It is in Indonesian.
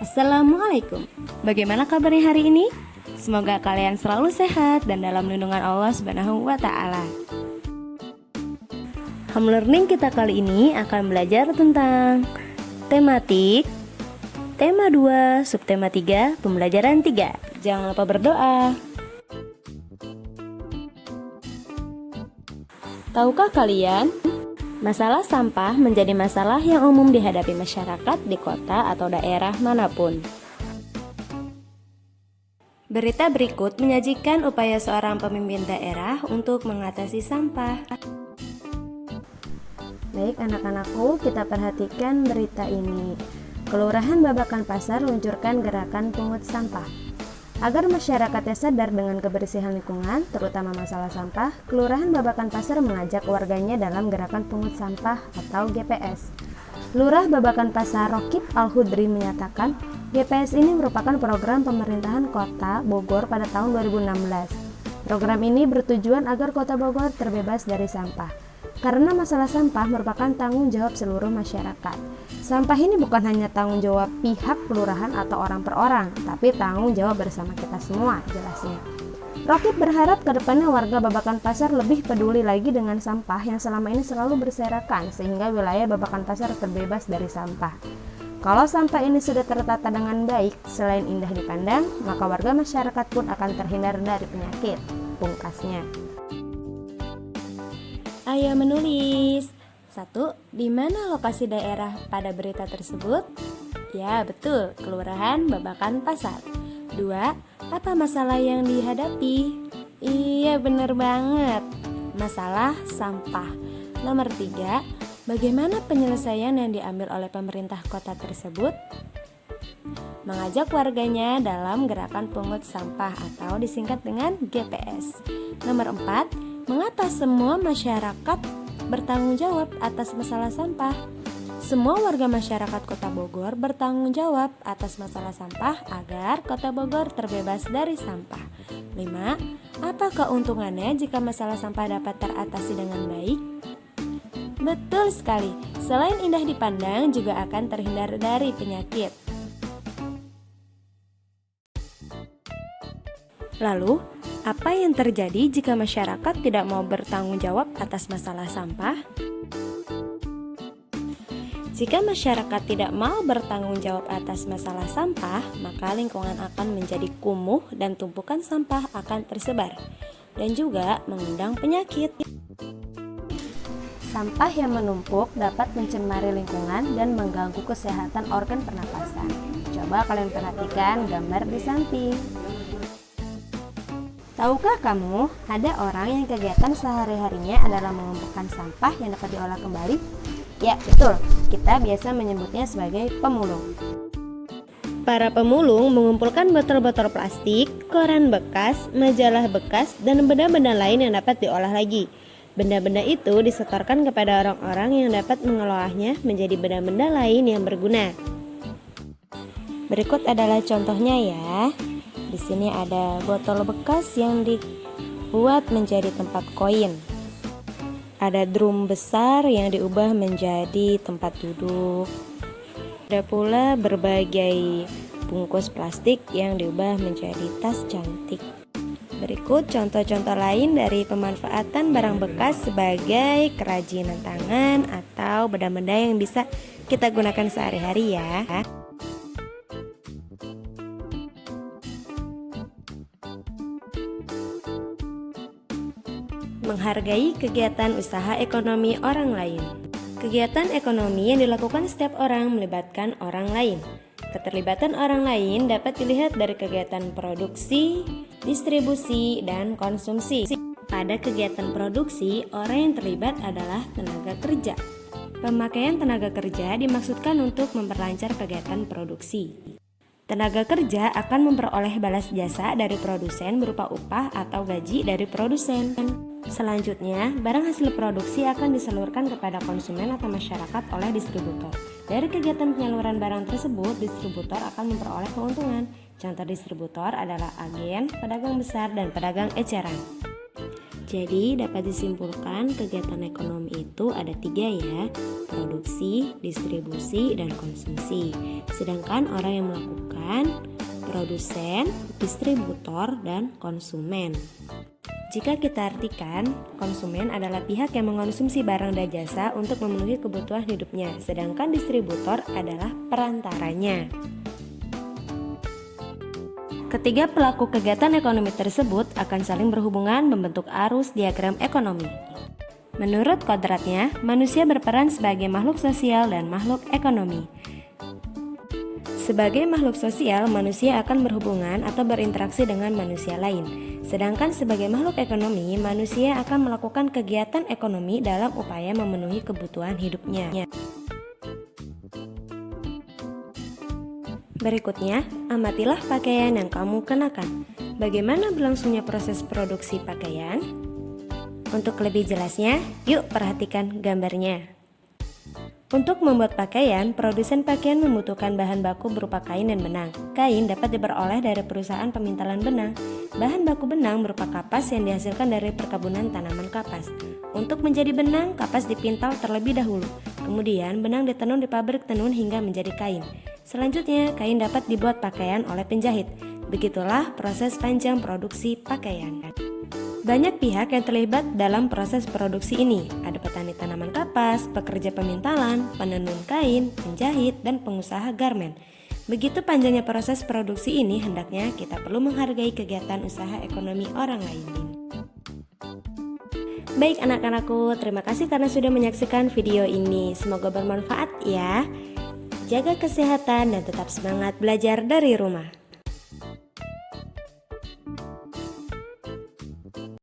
Assalamualaikum. Bagaimana kabarnya hari ini? Semoga kalian selalu sehat dan dalam lindungan Allah Subhanahu wa taala. Home learning kita kali ini akan belajar tentang tematik, tema 2, subtema 3, pembelajaran 3. Jangan lupa berdoa. Tahukah kalian, masalah sampah menjadi masalah yang umum dihadapi masyarakat di kota atau daerah manapun. Berita berikut menyajikan upaya seorang pemimpin daerah untuk mengatasi sampah. Baik anak-anakku, kita perhatikan berita ini. Kelurahan Babakan Pasar luncurkan gerakan pungut sampah. Agar masyarakatnya sadar dengan kebersihan lingkungan, terutama masalah sampah, Kelurahan Babakan Pasar mengajak warganya dalam gerakan pungut sampah atau GPS. Lurah Babakan Pasar Rokib Al-Hudri menyatakan, GPS ini merupakan program pemerintahan Kota Bogor pada tahun 2016. Program ini bertujuan agar Kota Bogor terbebas dari sampah. Karena masalah sampah merupakan tanggung jawab seluruh masyarakat. Sampah ini bukan hanya tanggung jawab pihak kelurahan atau orang per orang, tapi tanggung jawab bersama kita semua, jelasnya. Rokib berharap ke depannya warga Babakan Pasar lebih peduli lagi dengan sampah yang selama ini selalu berserakan, sehingga wilayah Babakan Pasar terbebas dari sampah. Kalau sampah ini sudah tertata dengan baik, selain indah dipandang, maka warga masyarakat pun akan terhindar dari penyakit, pungkasnya. Ayo menulis. 1. Di mana lokasi daerah pada berita tersebut? Ya, betul, Kelurahan Babakan Pasar. 2. Apa masalah yang dihadapi? Iya, benar banget. Masalah sampah. Nomor 3. Bagaimana penyelesaian yang diambil oleh pemerintah kota tersebut? Mengajak warganya dalam gerakan pungut sampah atau disingkat dengan GPS. Nomor 4. Mengapa semua masyarakat bertanggung jawab atas masalah sampah? Semua warga masyarakat Kota Bogor bertanggung jawab atas masalah sampah agar Kota Bogor terbebas dari sampah. 5. Apa keuntungannya jika masalah sampah dapat teratasi dengan baik? Betul sekali, selain indah dipandang juga akan terhindar dari penyakit. Lalu, apa yang terjadi jika masyarakat tidak mau bertanggung jawab atas masalah sampah? Jika masyarakat tidak mau bertanggung jawab atas masalah sampah, maka lingkungan akan menjadi kumuh dan tumpukan sampah akan tersebar dan juga mengundang penyakit. Sampah yang menumpuk dapat mencemari lingkungan dan mengganggu kesehatan organ pernapasan. Coba kalian perhatikan gambar di samping. Tahukah kamu, ada orang yang kegiatan sehari-harinya adalah mengumpulkan sampah yang dapat diolah kembali? Ya, betul. Kita biasa menyebutnya sebagai pemulung. Para pemulung mengumpulkan botol-botol plastik, koran bekas, majalah bekas, dan benda-benda lain yang dapat diolah lagi. Benda-benda itu disetorkan kepada orang-orang yang dapat mengelolanya menjadi benda-benda lain yang berguna. Berikut adalah contohnya ya. Di sini ada botol bekas yang dibuat menjadi tempat koin. Ada drum besar yang diubah menjadi tempat duduk. Ada pula berbagai bungkus plastik yang diubah menjadi tas cantik. Berikut contoh-contoh lain dari pemanfaatan barang bekas sebagai kerajinan tangan atau benda-benda yang bisa kita gunakan sehari-hari ya. Menghargai kegiatan usaha ekonomi orang lain. Kegiatan ekonomi yang dilakukan setiap orang melibatkan orang lain. Keterlibatan orang lain dapat dilihat dari kegiatan produksi, distribusi, dan konsumsi. Pada kegiatan produksi, orang yang terlibat adalah tenaga kerja. Pemakaian tenaga kerja dimaksudkan untuk memperlancar kegiatan produksi. Tenaga kerja akan memperoleh balas jasa dari produsen berupa upah atau gaji dari produsen. Selanjutnya, barang hasil produksi akan disalurkan kepada konsumen atau masyarakat oleh distributor. Dari kegiatan penyaluran barang tersebut, distributor akan memperoleh keuntungan. Contoh distributor adalah agen, pedagang besar, dan pedagang eceran. Jadi dapat disimpulkan kegiatan ekonomi itu ada 3 ya, produksi, distribusi, dan konsumsi. Sedangkan orang yang melakukan produsen, distributor, dan konsumen. Jika kita artikan, konsumen adalah pihak yang mengonsumsi barang dan jasa untuk memenuhi kebutuhan hidupnya, sedangkan distributor adalah perantaranya. Ketiga pelaku kegiatan ekonomi tersebut akan saling berhubungan membentuk arus diagram ekonomi. Menurut kodratnya, manusia berperan sebagai makhluk sosial dan makhluk ekonomi. Sebagai makhluk sosial, manusia akan berhubungan atau berinteraksi dengan manusia lain. Sedangkan sebagai makhluk ekonomi, manusia akan melakukan kegiatan ekonomi dalam upaya memenuhi kebutuhan hidupnya. Berikutnya, amatilah pakaian yang kamu kenakan. Bagaimana berlangsungnya proses produksi pakaian? Untuk lebih jelasnya, yuk perhatikan gambarnya. Untuk membuat pakaian, produsen pakaian membutuhkan bahan baku berupa kain dan benang. Kain dapat diperoleh dari perusahaan pemintalan benang. Bahan baku benang berupa kapas yang dihasilkan dari perkebunan tanaman kapas. Untuk menjadi benang, kapas dipintal terlebih dahulu. Kemudian, benang ditenun di pabrik tenun hingga menjadi kain. Selanjutnya, kain dapat dibuat pakaian oleh penjahit. Begitulah proses panjang produksi pakaian. Banyak pihak yang terlibat dalam proses produksi ini. Ada petani tanaman kapas, pekerja pemintalan, penenun kain, penjahit, dan pengusaha garmen. Begitu panjangnya proses produksi ini, hendaknya kita perlu menghargai kegiatan usaha ekonomi orang lain. Baik anak-anakku, terima kasih karena sudah menyaksikan video ini. Semoga bermanfaat ya. Jaga kesehatan dan tetap semangat belajar dari rumah.